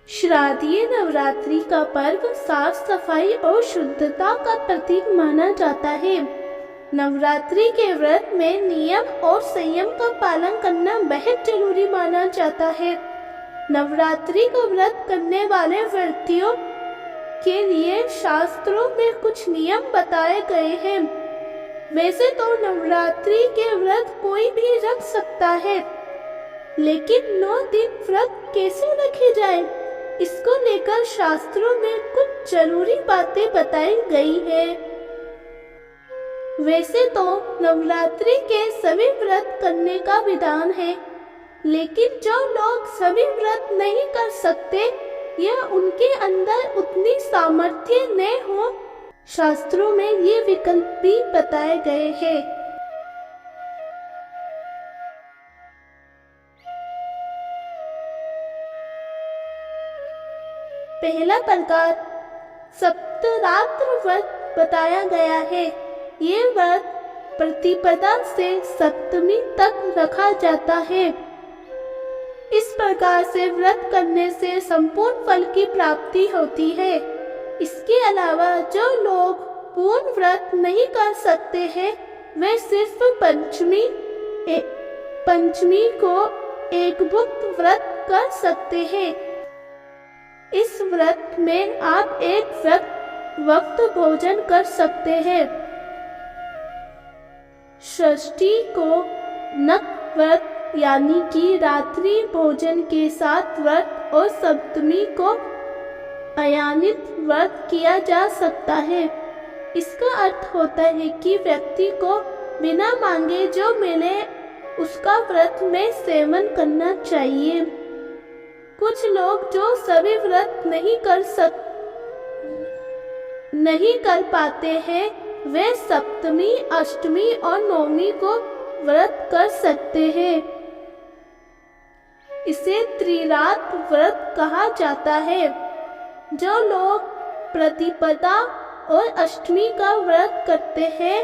शारदीय नवरात्रि का पर्व साफ सफाई और शुद्धता का प्रतीक माना जाता है। नवरात्रि के व्रत में नियम और संयम का पालन करना बेहद जरूरी माना जाता है। नवरात्रि का व्रत करने वाले व्यक्तियों के लिए शास्त्रों में कुछ नियम बताए गए हैं। वैसे तो नवरात्रि के व्रत कोई भी रख सकता है, लेकिन 9 दिन व्रत कैसे रखे जाए, इसको लेकर शास्त्रों में कुछ जरूरी बातें बताई गई है। वैसे तो नवरात्रि के सभी व्रत करने का विधान है, लेकिन जो लोग सभी व्रत नहीं कर सकते या उनके अंदर उतनी सामर्थ्य न हो, शास्त्रों में ये विकल्प भी बताए गए हैं। पहला प्रकार सप्तरात्र व्रत बताया गया है। ये व्रत प्रतिपदा से सप्तमी तक रखा जाता है। इस प्रकार से व्रत करने से संपूर्ण फल की प्राप्ति होती है। इसके अलावा जो लोग पूर्ण व्रत नहीं कर सकते हैं, वे सिर्फ पंचमी को एक भुक्त व्रत कर सकते हैं। इस व्रत में आप एक वक्त भोजन कर सकते हैं। षष्ठी को नक व्रत यानी कि रात्रि भोजन के साथ व्रत और सप्तमी को अयानित व्रत किया जा सकता है। इसका अर्थ होता है कि व्यक्ति को बिना मांगे जो मिले उसका व्रत में सेवन करना चाहिए। कुछ लोग जो सभी व्रत नहीं कर पाते हैं, वे सप्तमी, अष्टमी और नवमी को व्रत कर सकते हैं। इसे त्रिरात्र व्रत कहा जाता है। जो लोग प्रतिपदा और अष्टमी का व्रत करते हैं,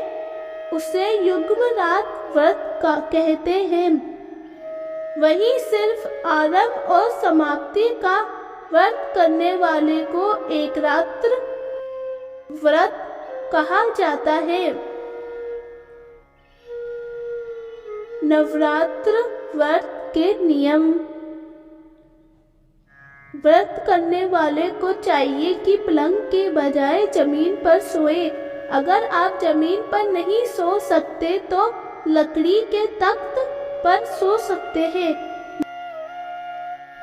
उसे युग्म रात व्रत कहते हैं। वहीं सिर्फ आरंभ और समाप्ति का व्रत करने वाले को एक रात्र व्रत कहा जाता है। नवरात्र व्रत के नियम। व्रत करने वाले को चाहिए कि पलंग के बजाय जमीन पर सोए। अगर आप जमीन पर नहीं सो सकते तो लकड़ी के तख्त पर सो सकते हैं।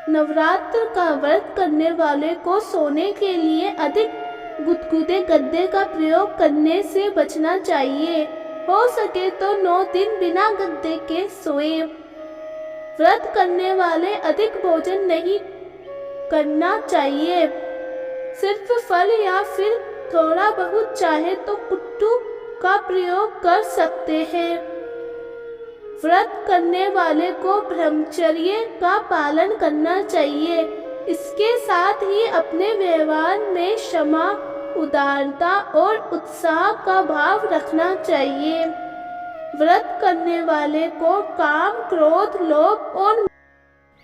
नवरात्र का व्रत करने वाले को सोने के लिए अधिक गुदगुदे गद्दे का प्रयोग करने से बचना चाहिए। हो सके तो 9 दिन बिना गद्दे के सोए। व्रत करने वाले अधिक भोजन नहीं करना चाहिए। सिर्फ फल या फिर थोड़ा बहुत चाहे तो कुट्टू का प्रयोग कर सकते हैं। व्रत करने वाले को ब्रह्मचर्य का पालन करना चाहिए। इसके साथ ही अपने व्यवहार में क्षमा, उदारता और उत्साह का भाव रखना चाहिए। व्रत करने वाले को काम, क्रोध, लोभ और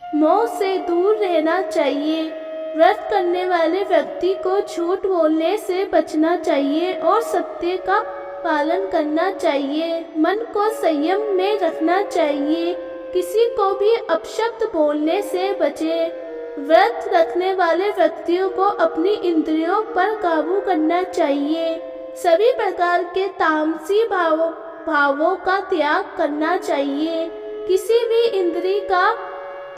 मोह से दूर रहना चाहिए। व्रत करने वाले व्यक्ति को झूठ बोलने से बचना चाहिए और सत्य का पालन करना चाहिए। मन को संयम में रखना चाहिए। किसी को भी अपशब्द बोलने से बचे। व्रत रखने वाले व्यक्तियों को अपनी इंद्रियों पर काबू करना चाहिए। सभी प्रकार के तामसी भावों का त्याग करना चाहिए। किसी भी इंद्री का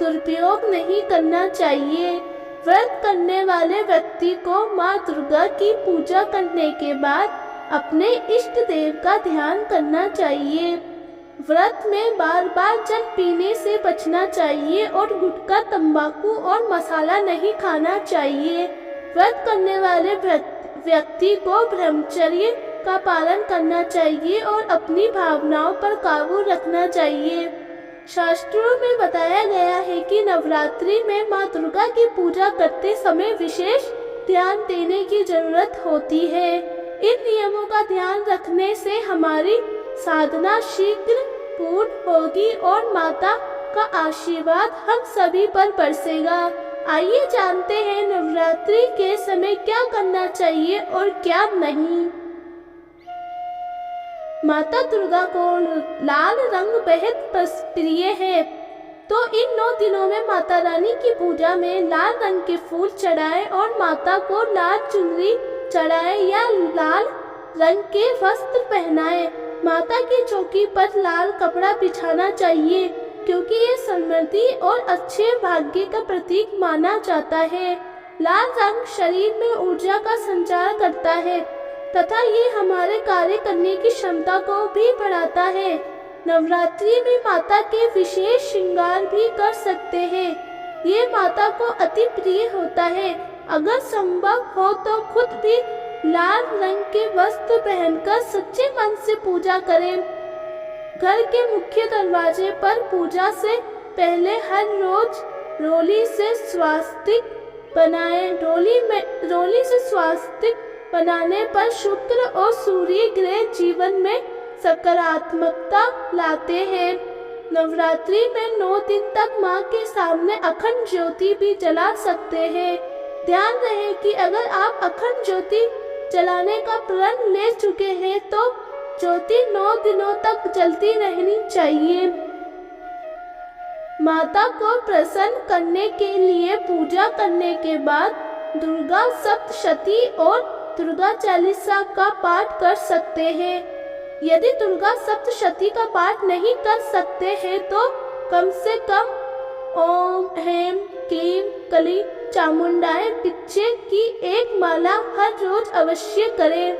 दुरुपयोग नहीं करना चाहिए। व्रत करने वाले व्यक्ति को माँ दुर्गा की पूजा करने के बाद अपने इष्ट देव का ध्यान करना चाहिए। व्रत में बार बार जल पीने से बचना चाहिए और गुटखा, तंबाकू और मसाला नहीं खाना चाहिए। व्रत करने वाले व्यक्ति को ब्रह्मचर्य का पालन करना चाहिए और अपनी भावनाओं पर काबू रखना चाहिए। शास्त्रों में बताया गया है कि नवरात्रि में माँ दुर्गा की पूजा करते समय विशेष ध्यान देने की जरूरत होती है। इन नियमों का ध्यान रखने से हमारी साधना शीघ्र पूर्ण होगी और माता का आशीर्वाद हम सभी पर बरसेगा। आइए जानते हैं नवरात्रि के समय क्या करना चाहिए और क्या नहीं। माता दुर्गा को लाल रंग बेहद प्रिय है, तो इन 9 दिनों में माता रानी की पूजा में लाल रंग के फूल चढ़ाएं और माता को लाल चुनरी चढ़ाएं या लाल रंग के वस्त्र पहनाएं। माता की चौकी पर लाल कपड़ा बिछाना चाहिए, क्योंकि ये समृद्धि और अच्छे भाग्य का प्रतीक माना जाता है। लाल रंग शरीर में ऊर्जा का संचार करता है तथा ये हमारे कार्य करने की क्षमता को भी बढ़ाता है। नवरात्रि में माता के विशेष श्रृंगार भी कर सकते हैं। ये माता को अति प्रिय होता है। अगर संभव हो तो खुद भी लाल रंग के वस्त्र पहनकर सच्चे मन से पूजा करें। घर के मुख्य दरवाजे पर पूजा से पहले हर रोज रोली से स्वास्तिक बनाएं। रोली से स्वास्तिक बनाने पर शुक्र और सूर्य ग्रह जीवन में सकारात्मकता लाते हैं। नवरात्रि में 9 दिन तक मां के सामने अखंड ज्योति भी जला सकते हैं। ध्यान रहे कि अगर आप अखंड ज्योति जलाने का प्रण ले चुके हैं तो ज्योति 9 दिनों तक जलती रहनी चाहिए। माता को प्रसन्न करने के लिए पूजा करने के बाद दुर्गा सप्तशती और दुर्गा चालीसा का पाठ कर सकते हैं। यदि दुर्गा सप्तशती का पाठ नहीं कर सकते हैं तो कम से कम ओम ह्रीं क्लीं कली चामुंडाय विच्चे की एक माला हर रोज अवश्य करें।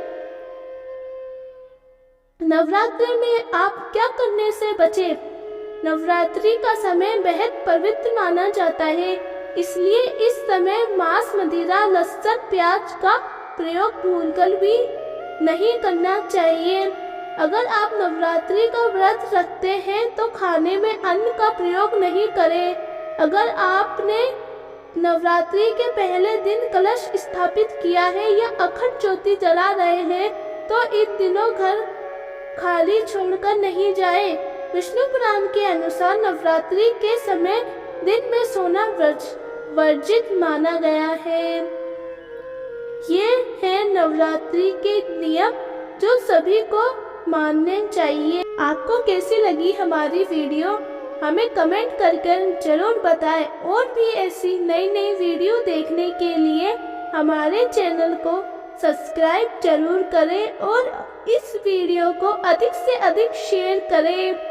नवरात्रि में आप क्या करने से बचें? नवरात्रि का समय बेहद पवित्र माना जाता है, इसलिए इस समय मांस, मदिरा, लहसुन, प्याज का प्रयोग भूलकर भी नहीं करना चाहिए। अगर आप नवरात्रि का व्रत रखते हैं तो खाने में अन्न का प्रयोग नहीं करें। अगर आपने नवरात्रि के पहले दिन कलश स्थापित किया है या अखंड ज्योति जला रहे हैं तो इन दिनों घर खाली छोड़कर नहीं जाए। विष्णु पुराण के अनुसार नवरात्रि के समय दिन में सोना वर्जित माना गया है। ये है नवरात्रि के नियम जो सभी को मानने चाहिए। आपको कैसी लगी हमारी वीडियो हमें कमेंट करके जरूर बताएं और भी ऐसी नई वीडियो देखने के लिए हमारे चैनल को सब्सक्राइब जरूर करें और इस वीडियो को अधिक से अधिक शेयर करें।